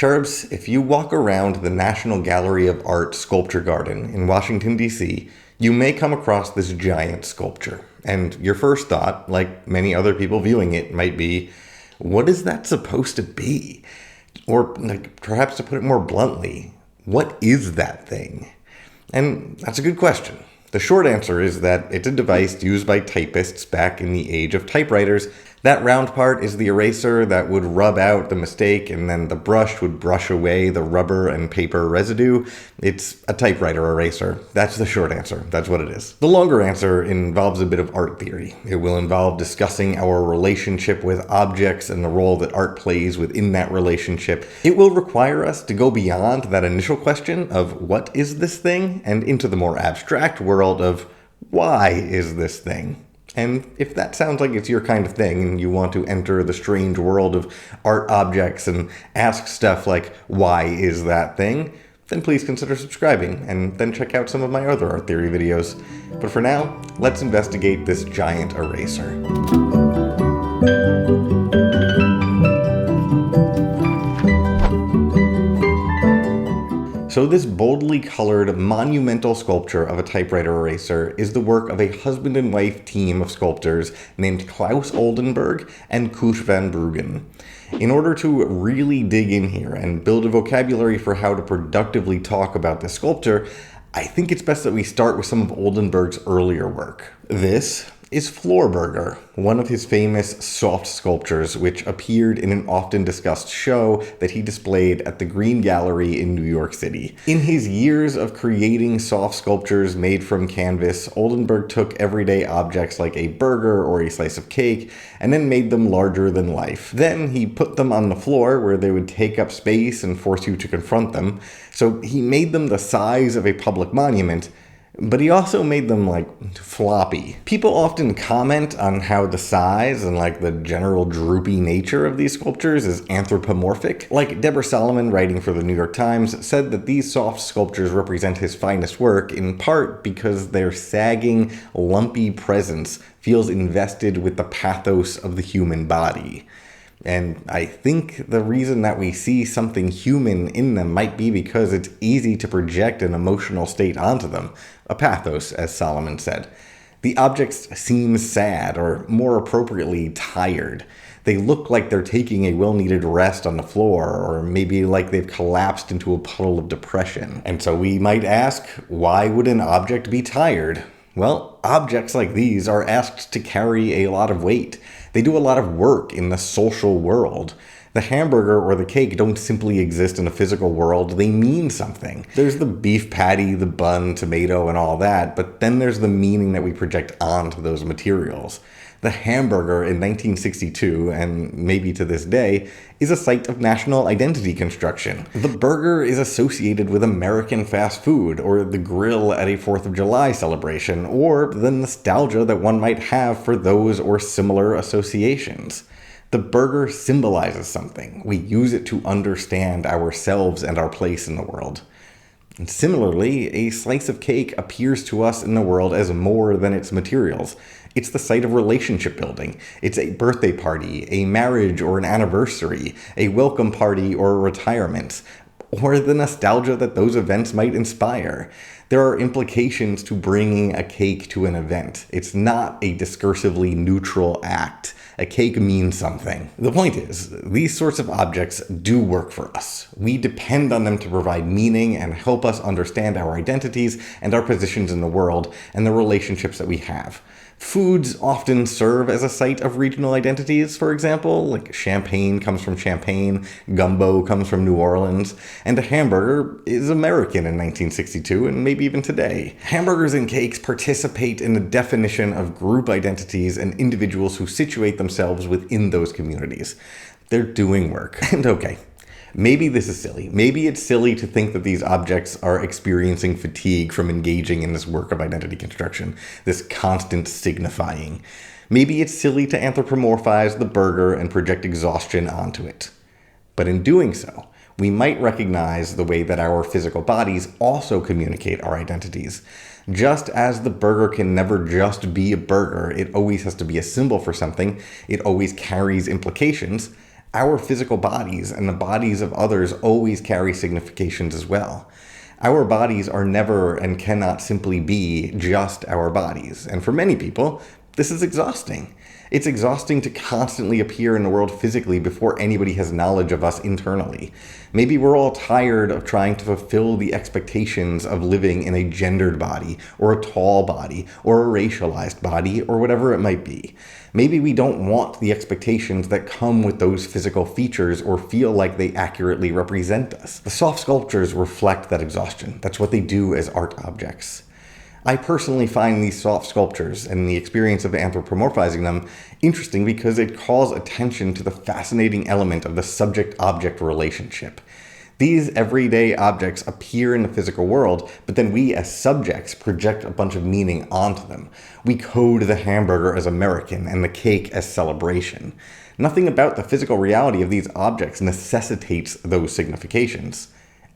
Churbs, if you walk around the National Gallery of Art Sculpture Garden in Washington, D.C., you may come across this giant sculpture. And your first thought, like many other people viewing it, might be, what is that supposed to be? Or perhaps to put it more bluntly, what is that thing? And that's a good question. The short answer is that it's a device used by typists back in the age of typewriters. That round part is the eraser that would rub out the mistake, and then the brush would brush away the rubber and paper residue. It's a typewriter eraser. That's the short answer. That's what it is. The longer answer involves a bit of art theory. It will involve discussing our relationship with objects and the role that art plays within that relationship. It will require us to go beyond that initial question of what is this thing, and into the more abstract world of why is this thing? And if that sounds like it's your kind of thing and you want to enter the strange world of art objects and ask stuff like, why is that thing? Then please consider subscribing and then check out some of my other art theory videos. But for now, let's investigate this giant eraser. So this boldly colored, monumental sculpture of a typewriter eraser is the work of a husband and wife team of sculptors named Claus Oldenburg and Coosje Van Bruggen. In order to really dig in here and build a vocabulary for how to productively talk about this sculpture, I think it's best that we start with some of Oldenburg's earlier work. This is Floorburger, one of his famous soft sculptures, which appeared in an often discussed show that he displayed at the Green Gallery in New York City. In his years of creating soft sculptures made from canvas, Oldenburg took everyday objects like a burger or a slice of cake and then made them larger than life. Then he put them on the floor where they would take up space and force you to confront them. So he made them the size of a public monument, but he also made them, floppy. People often comment on how the size and, the general droopy nature of these sculptures is anthropomorphic. Like Deborah Solomon, writing for the New York Times, said that these soft sculptures represent his finest work, in part because their sagging, lumpy presence feels invested with the pathos of the human body. And I think the reason that we see something human in them might be because it's easy to project an emotional state onto them, a pathos, as Solomon said. The objects seem sad, or more appropriately, tired. They look like they're taking a well-needed rest on the floor, or maybe like they've collapsed into a puddle of depression. And so we might ask, why would an object be tired? Well, objects like these are asked to carry a lot of weight. They do a lot of work in the social world. The hamburger or the cake don't simply exist in a physical world, they mean something. There's the beef patty, the bun, tomato, and all that, but then there's the meaning that we project onto those materials. The hamburger in 1962, and maybe to this day, is a site of national identity construction. The burger is associated with American fast food, or the grill at a 4th of July celebration, or the nostalgia that one might have for those or similar associations. The burger symbolizes something. We use it to understand ourselves and our place in the world. And similarly, a slice of cake appears to us in the world as more than its materials. It's the site of relationship building. It's a birthday party, a marriage or an anniversary, a welcome party or a retirement, or the nostalgia that those events might inspire. There are implications to bringing a cake to an event. It's not a discursively neutral act. A cake means something. The point is, these sorts of objects do work for us. We depend on them to provide meaning and help us understand our identities and our positions in the world and the relationships that we have. Foods often serve as a site of regional identities, for example, like champagne comes from Champagne, gumbo comes from New Orleans, and a hamburger is American in 1962 and maybe even today. Hamburgers and cakes participate in the definition of group identities and individuals who situate themselves within those communities. They're doing work. And okay, maybe this is silly. Maybe it's silly to think that these objects are experiencing fatigue from engaging in this work of identity construction, this constant signifying. Maybe it's silly to anthropomorphize the burger and project exhaustion onto it. But in doing so, we might recognize the way that our physical bodies also communicate our identities. Just as the burger can never just be a burger, it always has to be a symbol for something, it always carries implications. Our physical bodies and the bodies of others always carry significations as well. Our bodies are never and cannot simply be just our bodies. And for many people, this is exhausting. It's exhausting to constantly appear in the world physically before anybody has knowledge of us internally. Maybe we're all tired of trying to fulfill the expectations of living in a gendered body, or a tall body, or a racialized body, or whatever it might be. Maybe we don't want the expectations that come with those physical features or feel like they accurately represent us. The soft sculptures reflect that exhaustion. That's what they do as art objects. I personally find these soft sculptures and the experience of anthropomorphizing them interesting because it calls attention to the fascinating element of the subject-object relationship. These everyday objects appear in the physical world, but then we as subjects project a bunch of meaning onto them. We code the hamburger as American and the cake as celebration. Nothing about the physical reality of these objects necessitates those significations,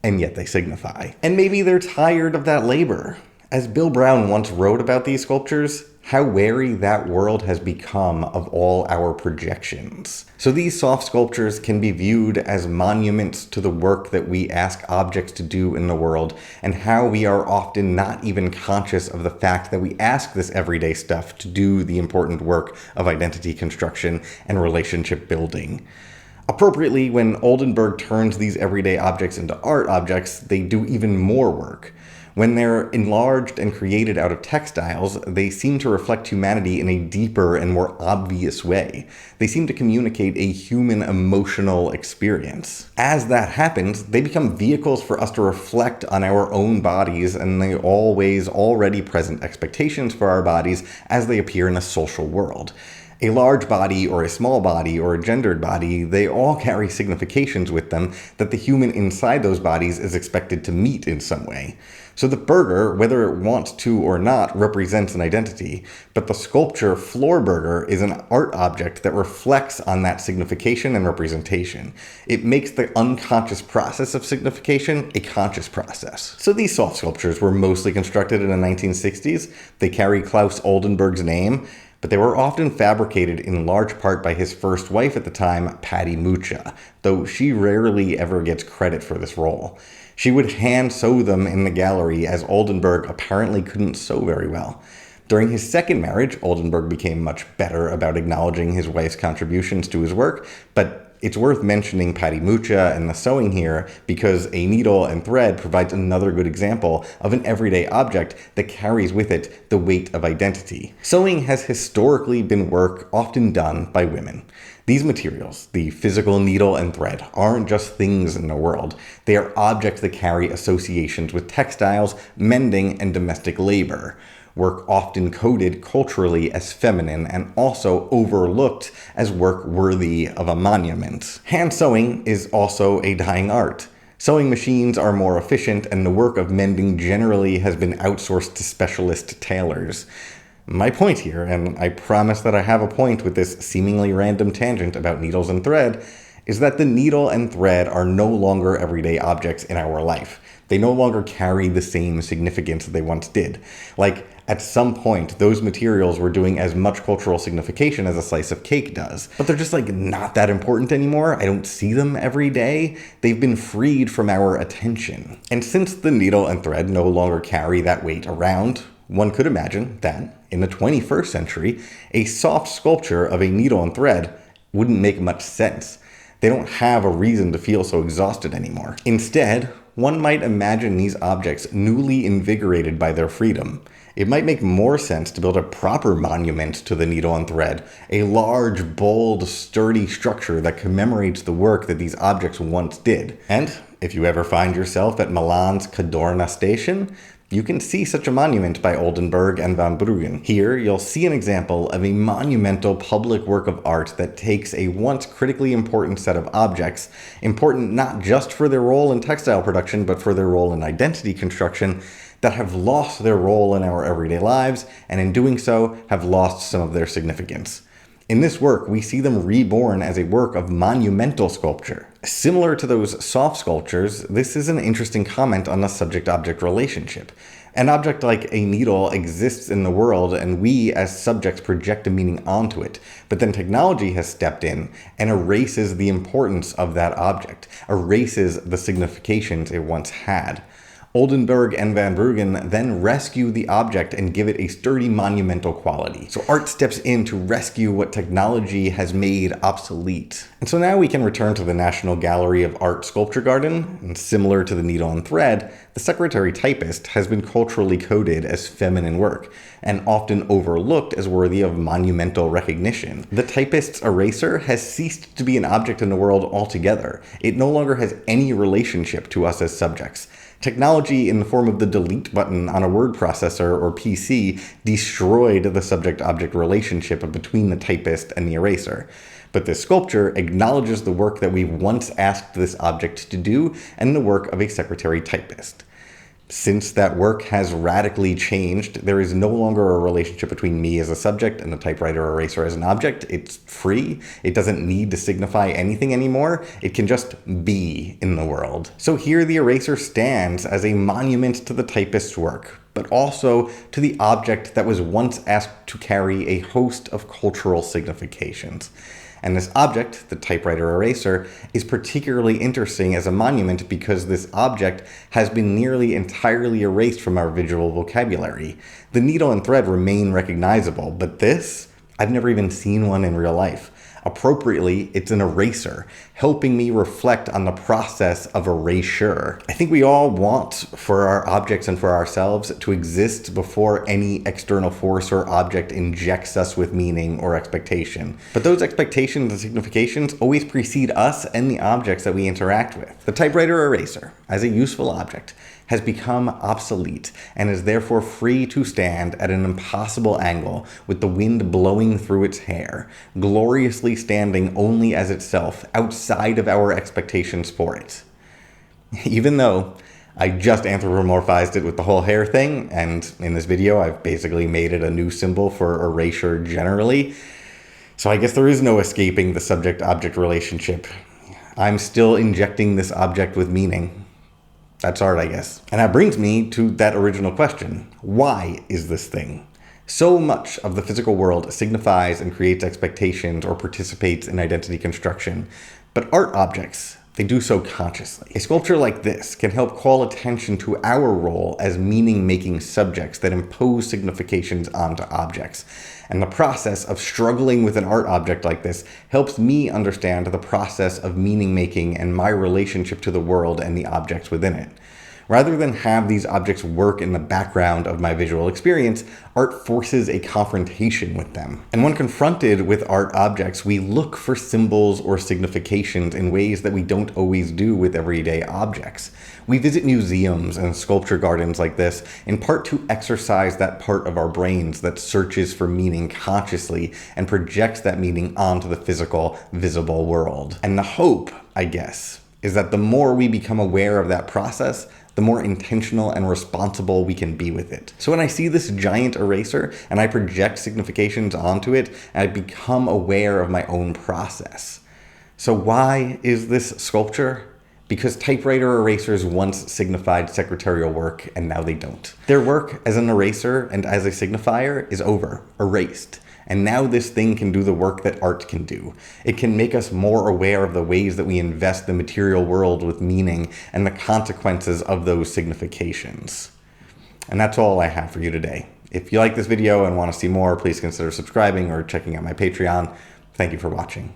and yet they signify. And maybe they're tired of that labor. As Bill Brown once wrote about these sculptures, how wary that world has become of all our projections. So these soft sculptures can be viewed as monuments to the work that we ask objects to do in the world, and how we are often not even conscious of the fact that we ask this everyday stuff to do the important work of identity construction and relationship building. Appropriately, when Oldenburg turns these everyday objects into art objects, they do even more work. When they're enlarged and created out of textiles, they seem to reflect humanity in a deeper and more obvious way. They seem to communicate a human emotional experience. As that happens, they become vehicles for us to reflect on our own bodies and the always already present expectations for our bodies as they appear in a social world. A large body or a small body or a gendered body, they all carry significations with them that the human inside those bodies is expected to meet in some way. So the burger, whether it wants to or not, represents an identity, but the sculpture floor burger is an art object that reflects on that signification and representation. It makes the unconscious process of signification a conscious process. So these soft sculptures were mostly constructed in the 1960s. They carry Claus Oldenburg's name, but they were often fabricated in large part by his first wife at the time, Patty Mucha, though she rarely ever gets credit for this role. She would hand sew them in the gallery, as Oldenburg apparently couldn't sew very well. During his second marriage, Oldenburg became much better about acknowledging his wife's contributions to his work, but it's worth mentioning Patty Mucha and the sewing here because a needle and thread provides another good example of an everyday object that carries with it the weight of identity. Sewing has historically been work often done by women. These materials, the physical needle and thread, aren't just things in the world. They are objects that carry associations with textiles, mending, and domestic labor. Work often coded culturally as feminine and also overlooked as work worthy of a monument. Hand sewing is also a dying art. Sewing machines are more efficient, and the work of mending generally has been outsourced to specialist tailors. My point here, and I promise that I have a point with this seemingly random tangent about needles and thread, is that the needle and thread are no longer everyday objects in our life. They no longer carry the same significance they once did. Like, at some point, those materials were doing as much cultural signification as a slice of cake does. But they're just not that important anymore. I don't see them every day. They've been freed from our attention. And since the needle and thread no longer carry that weight around, one could imagine that, in the 21st century, a soft sculpture of a needle and thread wouldn't make much sense. They don't have a reason to feel so exhausted anymore. Instead, one might imagine these objects newly invigorated by their freedom. It might make more sense to build a proper monument to the needle and thread, a large, bold, sturdy structure that commemorates the work that these objects once did. And if you ever find yourself at Milan's Cadorna station, you can see such a monument by Oldenburg and Van Bruggen. Here, you'll see an example of a monumental public work of art that takes a once critically important set of objects, important not just for their role in textile production, but for their role in identity construction, that have lost their role in our everyday lives, and in doing so, have lost some of their significance. In this work, we see them reborn as a work of monumental sculpture. Similar to those soft sculptures, this is an interesting comment on the subject-object relationship. An object like a needle exists in the world, and we as subjects project a meaning onto it. But then technology has stepped in and erases the importance of that object, erases the significations it once had. Oldenburg and Van Bruggen then rescue the object and give it a sturdy, monumental quality. So art steps in to rescue what technology has made obsolete. And so now we can return to the National Gallery of Art Sculpture Garden, and similar to the needle and thread, the secretary typist has been culturally coded as feminine work, and often overlooked as worthy of monumental recognition. The typist's eraser has ceased to be an object in the world altogether. It no longer has any relationship to us as subjects. Technology in the form of the delete button on a word processor or PC destroyed the subject-object relationship between the typist and the eraser. But this sculpture acknowledges the work that we once asked this object to do and the work of a secretary typist. Since that work has radically changed, there is no longer a relationship between me as a subject and the typewriter eraser as an object. It's free. It doesn't need to signify anything anymore. It can just be in the world. So here the eraser stands as a monument to the typist's work, but also to the object that was once asked to carry a host of cultural significations. And this object, the typewriter eraser, is particularly interesting as a monument because this object has been nearly entirely erased from our visual vocabulary. The needle and thread remain recognizable, but this, I've never even seen one in real life. Appropriately, it's an eraser, helping me reflect on the process of erasure. I think we all want for our objects and for ourselves to exist before any external force or object injects us with meaning or expectation. But those expectations and significations always precede us and the objects that we interact with. The typewriter eraser, as a useful object, has become obsolete and is therefore free to stand at an impossible angle with the wind blowing through its hair, gloriously standing only as itself, outside of our expectations for it. Even though I just anthropomorphized it with the whole hair thing, and in this video I've basically made it a new symbol for erasure generally, so I guess there is no escaping the subject-object relationship. I'm still injecting this object with meaning. That's art, I guess. And that brings me to that original question. Why is this thing? So much of the physical world signifies and creates expectations or participates in identity construction, but art objects, they do so consciously. A sculpture like this can help call attention to our role as meaning-making subjects that impose significations onto objects. And the process of struggling with an art object like this helps me understand the process of meaning-making and my relationship to the world and the objects within it. Rather than have these objects work in the background of my visual experience, art forces a confrontation with them. And when confronted with art objects, we look for symbols or significations in ways that we don't always do with everyday objects. We visit museums and sculpture gardens like this, in part to exercise that part of our brains that searches for meaning consciously and projects that meaning onto the physical, visible world. And the hope, I guess, is that the more we become aware of that process, the more intentional and responsible we can be with it. So when I see this giant eraser and I project significations onto it, I become aware of my own process. So why is this sculpture? Because typewriter erasers once signified secretarial work and now they don't. Their work as an eraser and as a signifier is over, erased. And now this thing can do the work that art can do. It can make us more aware of the ways that we invest the material world with meaning and the consequences of those significations. And that's all I have for you today. If you like this video and want to see more, please consider subscribing or checking out my Patreon. Thank you for watching.